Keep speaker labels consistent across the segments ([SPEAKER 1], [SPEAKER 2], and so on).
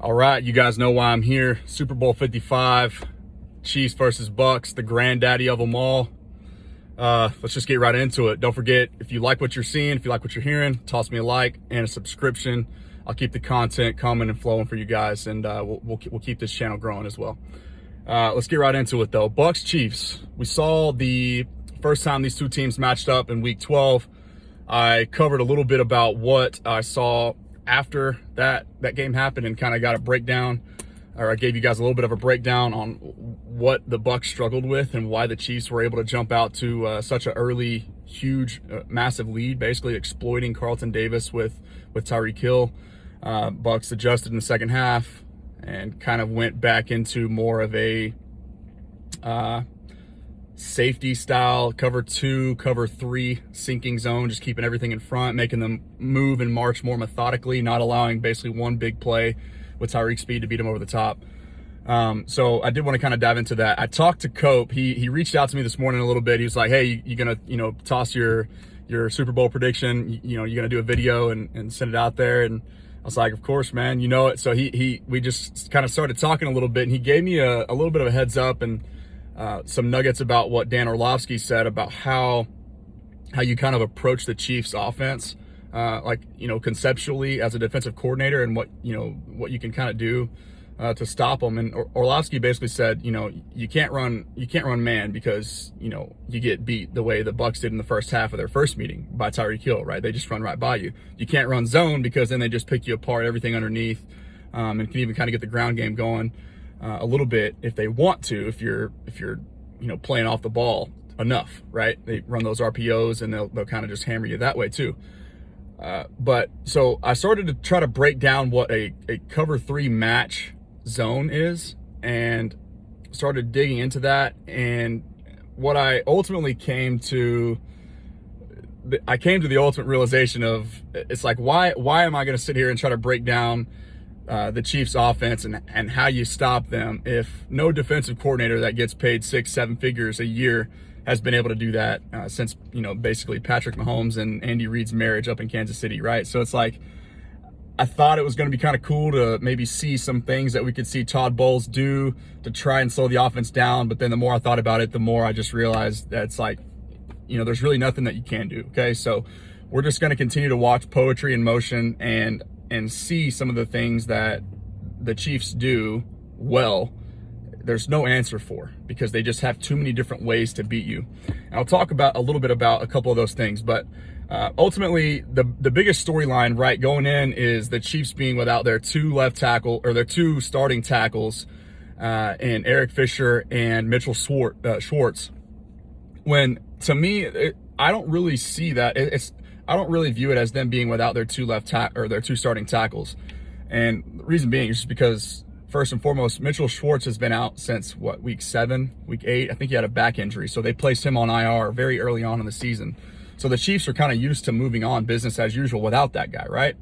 [SPEAKER 1] All right, you guys know why I'm here. Super Bowl 55, Chiefs versus Bucs, the granddaddy of them all. Let's just get right into it. Don't forget, if you like what you're seeing, if you like what you're hearing, toss me a like and a subscription. I'll keep the content coming and flowing for you guys, and we'll keep this channel growing as well. Let's get right into it, though. Bucs Chiefs. We saw the first time these two teams matched up in Week 12. I covered a little bit about what I saw after that game happened and kind of got a breakdown, or I gave you guys a little bit of a breakdown on what the Bucs struggled with and why the Chiefs were able to jump out to such an early, huge, massive lead, basically exploiting Carlton Davis with Tyreek Hill. Bucs adjusted in the second half and kind of went back into more of a safety style, cover 2, cover 3 sinking zone, just keeping everything in front, making them move and march more methodically, not allowing basically one big play with Tyreek's speed to beat him over the top. So I did want to kind of dive into that. I talked to Cope. He reached out to me this morning a little bit. He was like, hey, you gonna, toss your Super Bowl prediction, you're gonna do a video and send it out there? And I was like, of course, man, you know it. So we just kind of started talking a little bit, and he gave me a little bit of a heads up and some nuggets about what Dan Orlovsky said about how you kind of approach the Chiefs offense, conceptually as a defensive coordinator, and what you can kind of do to stop them. And Orlovsky basically said, you can't run man because, you get beat the way the Bucs did in the first half of their first meeting by Tyreek Hill, right? They just run right by you. You can't run zone because then they just pick you apart, everything underneath, and can even kind of get the ground game going a little bit if they want to, if you're playing off the ball enough, right? They run those RPOs and they'll kind of just hammer you that way too. But so I started to try to break down what a cover 3 match zone is, and started digging into that. And what I ultimately came to the ultimate realization of, it's like, why am I going to sit here and try to break down the Chiefs offense and how you stop them if no defensive coordinator that gets paid 6-7 figures a year has been able to do that since, basically Patrick Mahomes and Andy Reid's marriage up in Kansas City, right? So it's like, I thought it was going to be kind of cool to maybe see some things that we could see Todd Bowles do to try and slow the offense down. But then the more I thought about it, the more I just realized that it's like, there's really nothing that you can do. Okay. So we're just going to continue to watch poetry in motion and see some of the things that the Chiefs do well. There's no answer for, because they just have too many different ways to beat you. And I'll talk about a little bit about a couple of those things, but ultimately the biggest storyline right going in is the Chiefs being without their their two starting tackles, and Eric Fisher and Mitchell Schwartz. When, to me, I don't really see that. I don't really view it as them being without their their two starting tackles. And the reason being is just because, first and foremost, Mitchell Schwartz has been out since week 7, week 8. I think he had a back injury. So they placed him on IR very early on in the season. So the Chiefs are kind of used to moving on business as usual without that guy, right?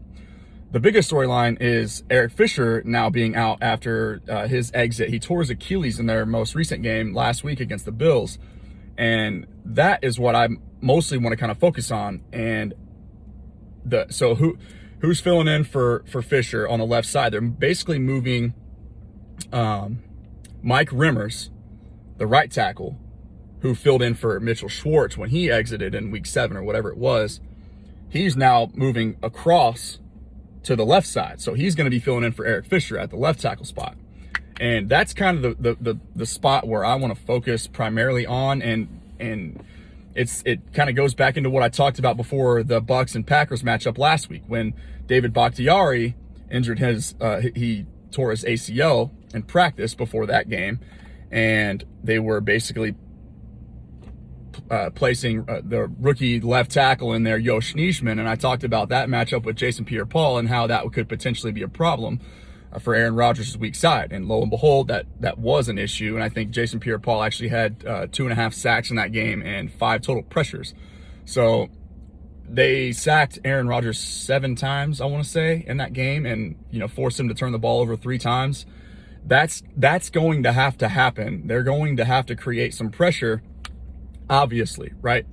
[SPEAKER 1] The biggest storyline is Eric Fisher now being out after his exit. He tore his Achilles in their most recent game last week against the Bills. And that is what I mostly want to kind of focus on. And so who's filling in for Fisher on the left side? They're basically moving Mike Rimmers, the right tackle, who filled in for Mitchell Schwartz when he exited in week 7 or whatever it was. He's now moving across to the left side. So he's going to be filling in for Eric Fisher at the left tackle spot. And that's kind of the spot where I want to focus primarily on. And it kind of goes back into what I talked about before the Bucs and Packers matchup last week, when David Bakhtiari injured he tore his ACL in practice before that game. And they were basically placing the rookie left tackle in there, Yosh Nijman, and I talked about that matchup with Jason Pierre-Paul and how that could potentially be a problem for Aaron Rodgers' weak side. And lo and behold, that was an issue. And I think Jason Pierre-Paul actually had 2.5 sacks in that game and 5 total pressures. So they sacked Aaron Rodgers 7 times, I want to say, in that game, and forced him to turn the ball over 3 times. That's going to have to happen. They're going to have to create some pressure, obviously, right,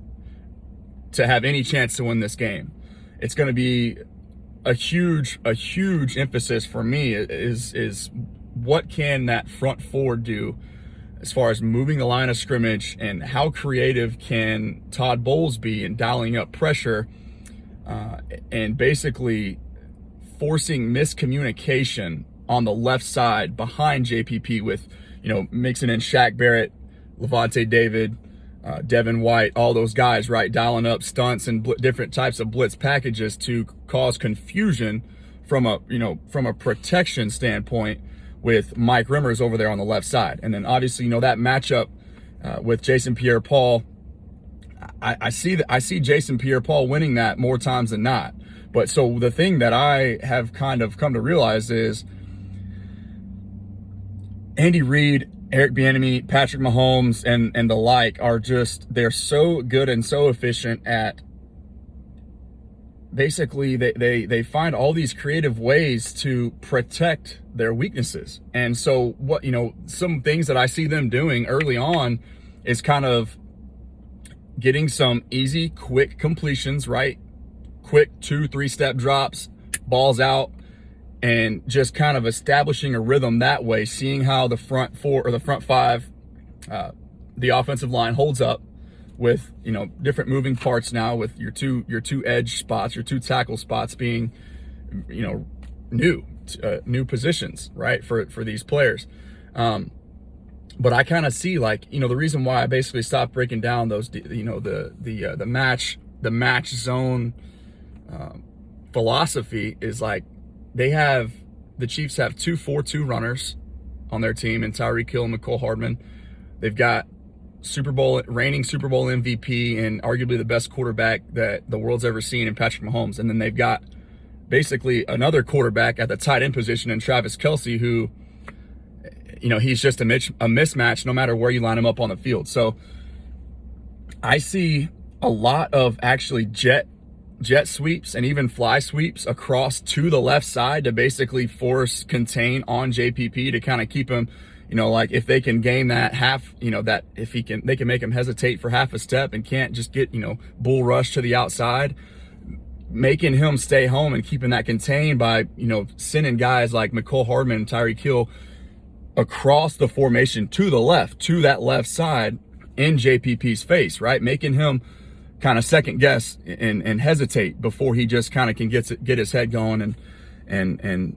[SPEAKER 1] to have any chance to win this game. It's going to be a huge emphasis for me is what can that front four do as far as moving the line of scrimmage, and how creative can Todd Bowles be in dialing up pressure and basically forcing miscommunication on the left side behind JPP with, mixing in Shaq Barrett, Levante David, Devin White, all those guys, right? Dialing up stunts and different types of blitz packages to cause confusion from a protection standpoint with Mike Rimmers over there on the left side. And then obviously, that matchup with Jason Pierre-Paul, I see Jason Pierre-Paul winning that more times than not. But so the thing that I have kind of come to realize is Andy Reid, Eric Bieniemy, Patrick Mahomes, and the like are they're so good and so efficient at basically they find all these creative ways to protect their weaknesses. And so some things that I see them doing early on is kind of getting some easy, quick completions, right? Quick 2-3 step drops, balls out, and just kind of establishing a rhythm that way, seeing how the front four or the front five, the offensive line holds up with, different moving parts now, with your two edge spots, your two tackle spots being, new positions, right, for these players. But I kind of see the reason why I basically stopped breaking down those, the match zone philosophy is the Chiefs have 2 4-2 runners on their team, and Tyreek Hill and Mecole Hardman. They've got reigning Super Bowl MVP and arguably the best quarterback that the world's ever seen in Patrick Mahomes. And then they've got basically another quarterback at the tight end position in Travis Kelce, who, he's just a mismatch no matter where you line him up on the field. So I see a lot of actually jet sweeps and even fly sweeps across to the left side to basically contain on JPP to kind of keep him, if they can gain that half, that if they can make him hesitate for half a step and can't just get, bull rush to the outside, making him stay home and keeping that contained by, sending guys like Mecole Hardman and Tyreek Hill across the formation to the left, to that left side in JPP's face, right? Making him kind of second guess and hesitate before he just kind of can get his head going and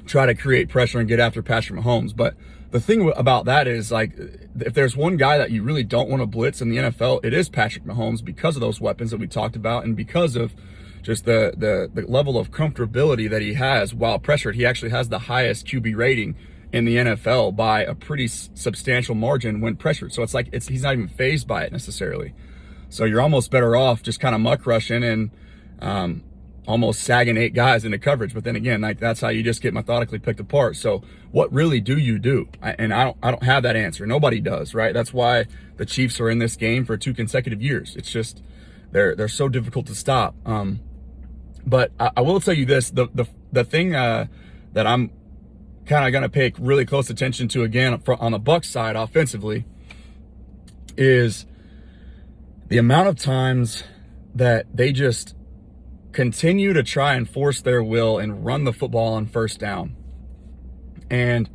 [SPEAKER 1] try to create pressure and get after Patrick Mahomes. But the thing about that is, if there's one guy that you really don't want to blitz in the NFL, it is Patrick Mahomes, because of those weapons that we talked about and because of just the level of comfortability that he has while pressured. He actually has the highest QB rating in the NFL by a pretty substantial margin when pressured. So he's not even fazed by it necessarily. So you're almost better off just kind of muck rushing and almost sagging 8 guys into coverage. But then again, that's how you just get methodically picked apart. So what really do you do? I don't have that answer. Nobody does, right? That's why the Chiefs are in this game for 2 consecutive years. It's just they're so difficult to stop. But I will tell you this: the thing that I'm kind of going to pay really close attention to again on the Bucs side offensively is the amount of times that they just continue to try and force their will and run the football on first down. And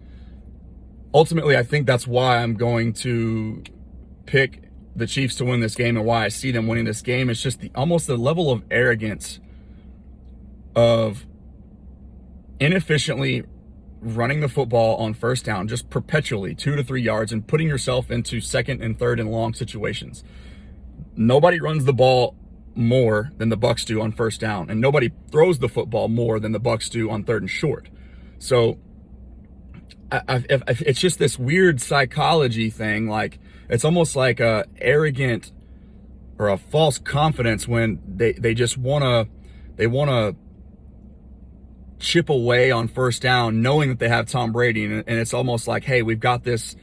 [SPEAKER 1] ultimately, I think that's why I'm going to pick the Chiefs to win this game, and why I see them winning this game. It's just almost the level of arrogance of inefficiently running the football on first down, just perpetually 2 to 3 yards, and putting yourself into second and third and long situations. Nobody runs the ball more than the Bucs do on first down, and nobody throws the football more than the Bucs do on third and short. So it's just this weird psychology thing. It's almost like a arrogant or a false confidence when they just want to chip away on first down, knowing that they have Tom Brady, and it's almost like, hey, we've got this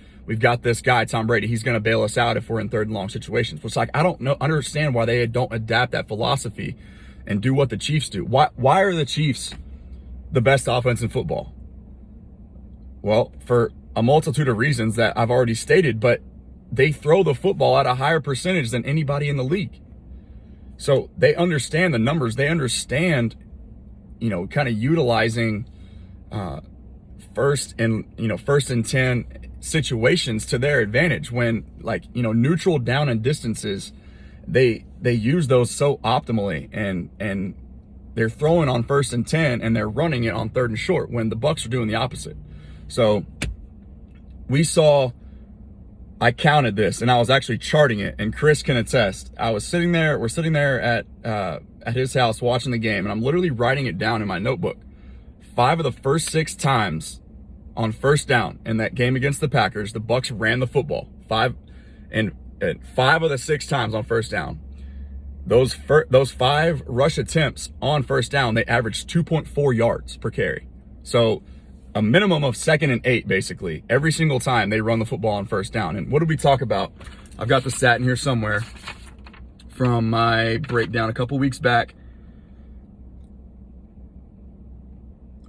[SPEAKER 1] guy, Tom Brady. He's going to bail us out if we're in third and long situations. It's I don't understand why they don't adapt that philosophy and do what the Chiefs do. Why are the Chiefs the best offense in football? Well, for a multitude of reasons that I've already stated, but they throw the football at a higher percentage than anybody in the league. So they understand the numbers. They understand kind of utilizing first and 10 situations to their advantage when, like, neutral down and distances, they use those so optimally, and they're throwing on 1st and 10 and they're running it on 3rd and short when the Bucs are doing the opposite. So I counted this, and I was actually charting it, and Chris can attest. We're sitting there at his house watching the game, and I'm literally writing it down in my notebook. 5 of the first 6 times on 1st down in that game against the Packers, the Bucs ran the football. 5 of the 6 times on 1st down, those 5 rush attempts on 1st down, they averaged 2.4 yards per carry. So a minimum of 2nd and 8, basically, every single time they run the football on 1st down. And what did we talk about? I've got the stat in here somewhere from my breakdown a couple weeks back.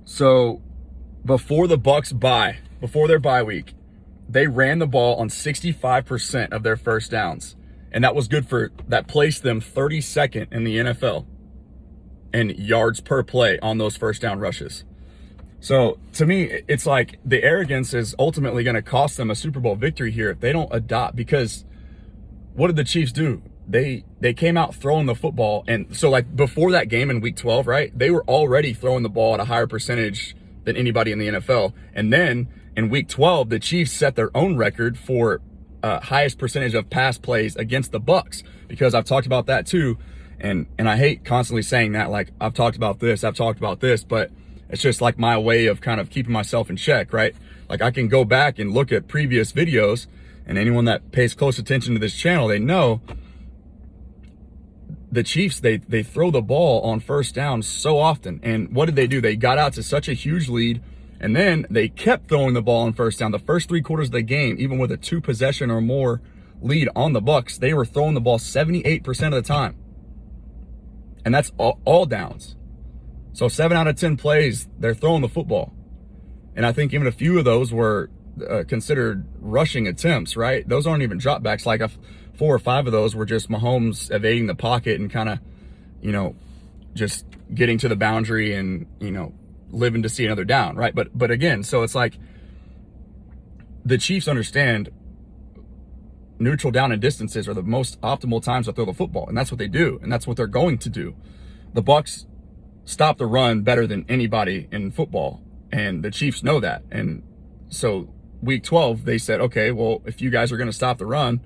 [SPEAKER 1] So before their bye week, they ran the ball on 65% of their 1st downs. And that placed them 32nd in the NFL in yards per play on those 1st down rushes. So to me, it's like the arrogance is ultimately going to cost them a Super Bowl victory here if they don't adopt, because what did the Chiefs do? They came out throwing the football. And so, like, before that game in week 12, right, they were already throwing the ball at a higher percentage than anybody in the NFL. And then in week 12, the Chiefs set their own record for highest percentage of pass plays against the Bucs, because I've talked about that too. And I hate constantly saying that, like, I've talked about this, but it's just like my way of kind of keeping myself in check, right? Like, I can go back and look at previous videos, and anyone that pays close attention to this channel, they know the Chiefs, they throw the ball on 1st down so often. And what did they do? They got out to such a huge lead, and then they kept throwing the ball on 1st down. The first 3 quarters of the game, even with a 2 possession or more lead on the Bucs, they were throwing the ball 78% of the time. And that's all downs. So 7 out of 10 plays, they're throwing the football. And I think even a few of those were considered rushing attempts, right? Those aren't even dropbacks. Like 4 or 5 of those were just Mahomes evading the pocket and kind of, just getting to the boundary and, living to see another down, right? But again, so it's like the Chiefs understand neutral down and distances are the most optimal times to throw the football. And that's what they do. And that's what they're going to do. The Bucs stop the run better than anybody in football, and the Chiefs know that. And so week 12, they said, okay, well, if you guys are going to stop the run,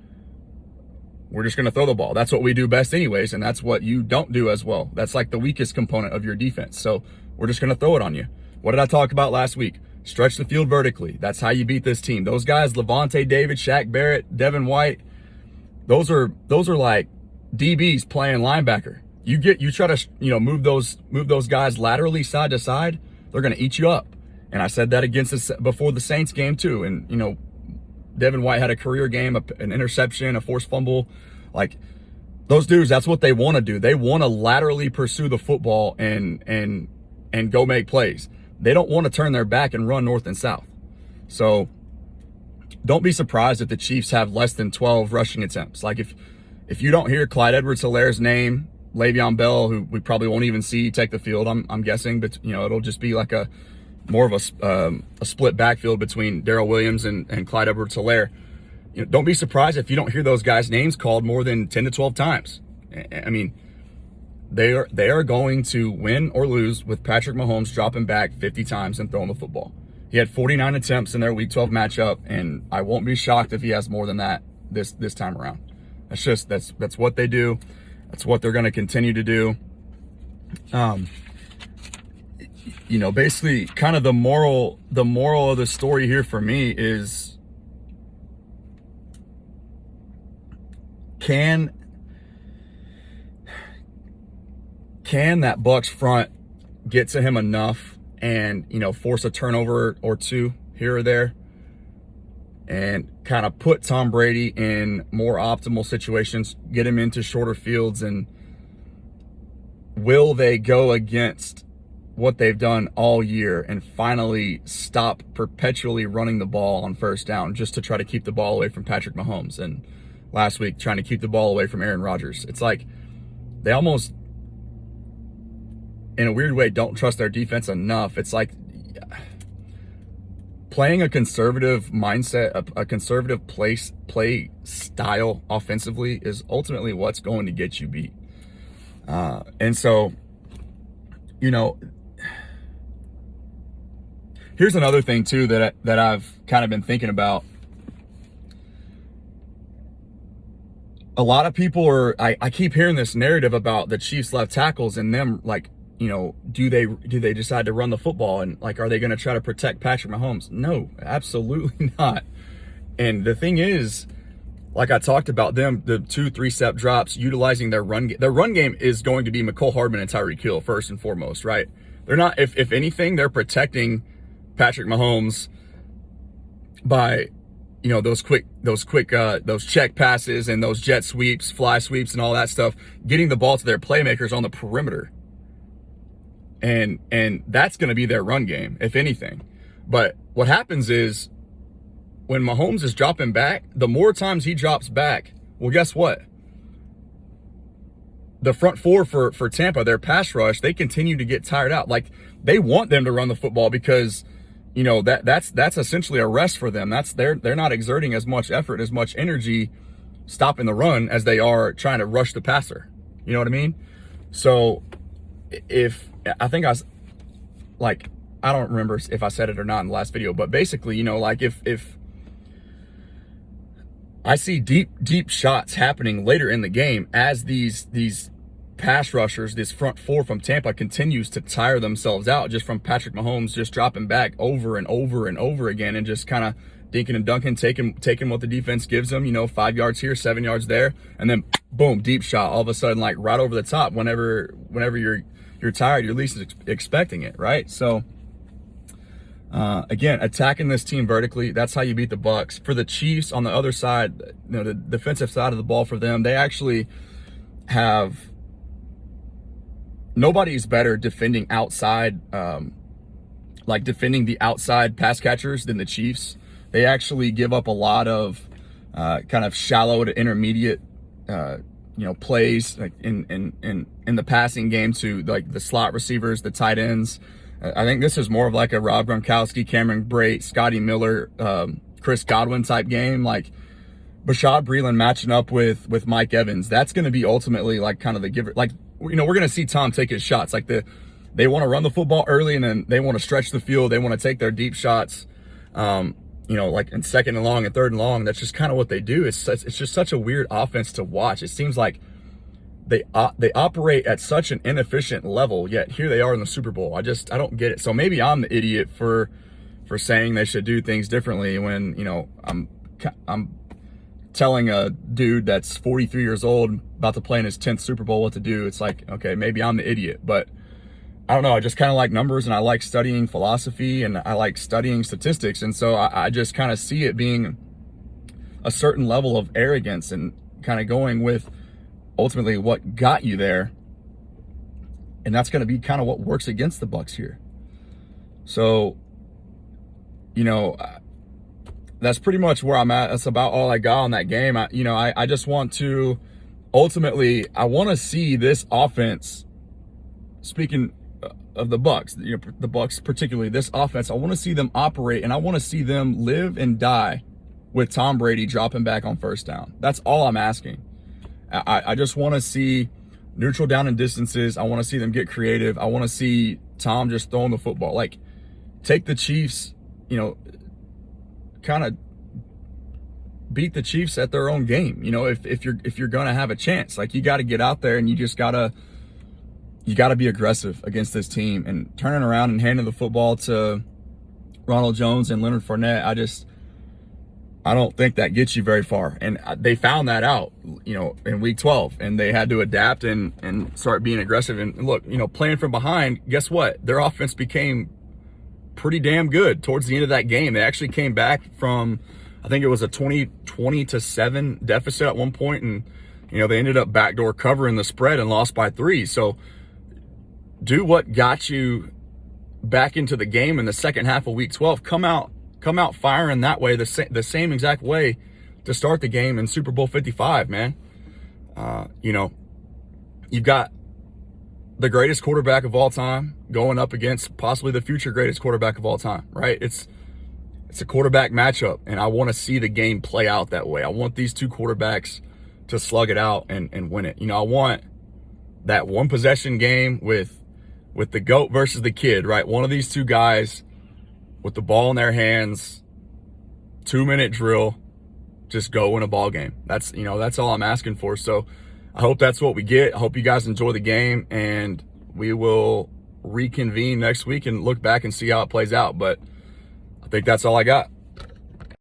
[SPEAKER 1] we're just going to throw the ball. That's what we do best anyways, and that's what you don't do as well. That's like the weakest component of your defense. So we're just going to throw it on you. What did I talk about last week? Stretch the field vertically. That's how you beat this team. Those guys, Levante David, Shaq Barrett, Devin White, those are like DBs playing linebacker. You try to, move those guys laterally side to side, they're going to eat you up. And I said that before the Saints game too. And, Devin White had a career game, an interception, a forced fumble. Like, those dudes, that's what they want to do. They want to laterally pursue the football and go make plays. They don't want to turn their back and run north and south. So don't be surprised if the Chiefs have less than 12 rushing attempts. Like, if you don't hear Clyde Edwards-Hilaire's name, Le'Veon Bell, who we probably won't even see take the field, I'm guessing, but it'll just be like more of a split backfield between Darrell Williams and Clyde Edwards-Helaire. Don't be surprised if you don't hear those guys' names called more than 10 to 12 times. I mean, they are going to win or lose with Patrick Mahomes dropping back 50 times and throwing the football. He had 49 attempts in their Week 12 matchup, and I won't be shocked if he has more than that this time around. That's what they do. That's what they're going to continue to do. Basically, kind of the moral of the story here for me is, can that Bucs front get to him enough and, force a turnover or two here or there and kind of put Tom Brady in more optimal situations, get him into shorter fields? And will they go against what they've done all year and finally stop perpetually running the ball on 1st down just to try to keep the ball away from Patrick Mahomes? And last week, trying to keep the ball away from Aaron Rodgers. It's like they almost, in a weird way, don't trust their defense enough. It's like playing a conservative mindset, a conservative play style offensively is ultimately what's going to get you beat. And so, here's another thing too that I've kind of been thinking about. A lot of people I keep hearing this narrative about the Chiefs left tackles and them, like, do they decide to run the football, and like, are they going to try to protect Patrick Mahomes? No, absolutely not. And the thing is, like I talked about them, the 2-3 step drops, utilizing their run game. Their run game is going to be Mecole Hardman and Tyreek Hill first and foremost, right? They're not, if anything, they're protecting Patrick Mahomes by, those check passes and those jet sweeps, fly sweeps, and all that stuff, getting the ball to their playmakers on the perimeter. And that's going to be their run game, if anything. But what happens is, when Mahomes is dropping back, the more times he drops back, well, guess what? The front four for Tampa, their pass rush, they continue to get tired out. Like, they want them to run the football because, that's essentially a rest for them. They're not exerting as much effort, as much energy stopping the run as they are trying to rush the passer. You know what I mean? So I don't remember if I said it or not in the last video, but basically, if I see deep shots happening later in the game as these pass rushers, this front four from Tampa continues to tire themselves out just from Patrick Mahomes just dropping back over and over and over again and just kind of dinking and dunking, taking what the defense gives them, 5 yards here, 7 yards there, and then boom, deep shot all of a sudden, like right over the top. Whenever you're tired, you're least expecting it, right? So again, attacking this team vertically, that's how you beat the Bucs. For the Chiefs on the other side, the defensive side of the ball for them, they actually have, nobody's better defending outside, defending the outside pass catchers than the Chiefs. They actually give up a lot of kind of shallow to intermediate plays, like in the passing game to like the slot receivers, the tight ends. I think this is more of like a Rob Gronkowski, Cameron Brate, Scotty Miller, Chris Godwin type game. Like Bashaud Breeland matching up with Mike Evans. That's going to be ultimately like kind of the giver. Like, we're going to see Tom take his shots. Like they want to run the football early and then they want to stretch the field. They want to take their deep shots, like in second and long and third and long. That's just kind of what they do. It's just such a weird offense to watch. It seems like they operate at such an inefficient level, yet here they are in the Super Bowl. I don't get it. So maybe I'm the idiot for saying they should do things differently when, I'm telling a dude that's 43 years old about to play in his 10th Super Bowl what to do. It's like, okay, maybe I'm the idiot, but I don't know. I just kind of like numbers and I like studying philosophy and I like studying statistics. And so I just kind of see it being a certain level of arrogance and kind of going with ultimately what got you there. And that's going to be kind of what works against the Bucs here. So, that's pretty much where I'm at. That's about all I got on that game. I just want to, ultimately, I want to see this offense, speaking of the Bucs, the Bucs particularly, this offense, I want to see them operate and I want to see them live and die with Tom Brady dropping back on first down. That's all I'm asking. I just want to see neutral down and distances. I want to see them get creative. I want to see Tom just throwing the football. Like, take the Chiefs, kind of beat the Chiefs at their own game. If you're gonna have a chance, like, you got to get out there and you got to be aggressive against this team. And turning around and handing the football to Ronald Jones and Leonard Fournette, I don't think that gets you very far. And they found that out, in week 12, and they had to adapt and start being aggressive. And look, playing from behind, guess what? Their offense became pretty damn good towards the end of that game. They actually came back from, I think it was a 20-7 deficit at one point, and they ended up backdoor covering the spread and lost by 3. So do what got you back into the game in the second half of week 12. Come out firing that way, the same exact way to start the game in Super Bowl 55, man. You've got the greatest quarterback of all time going up against possibly the future greatest quarterback of all time, right? It's a quarterback matchup, and I want to see the game play out that way. I want these two quarterbacks to slug it out and win it. I want that one possession game with the GOAT versus the kid, right? One of these two guys with the ball in their hands, 2-minute drill, just go win a ball game. That's all I'm asking for. So I hope that's what we get. I hope you guys enjoy the game, and we will reconvene next week and look back and see how it plays out. But I think that's all I got.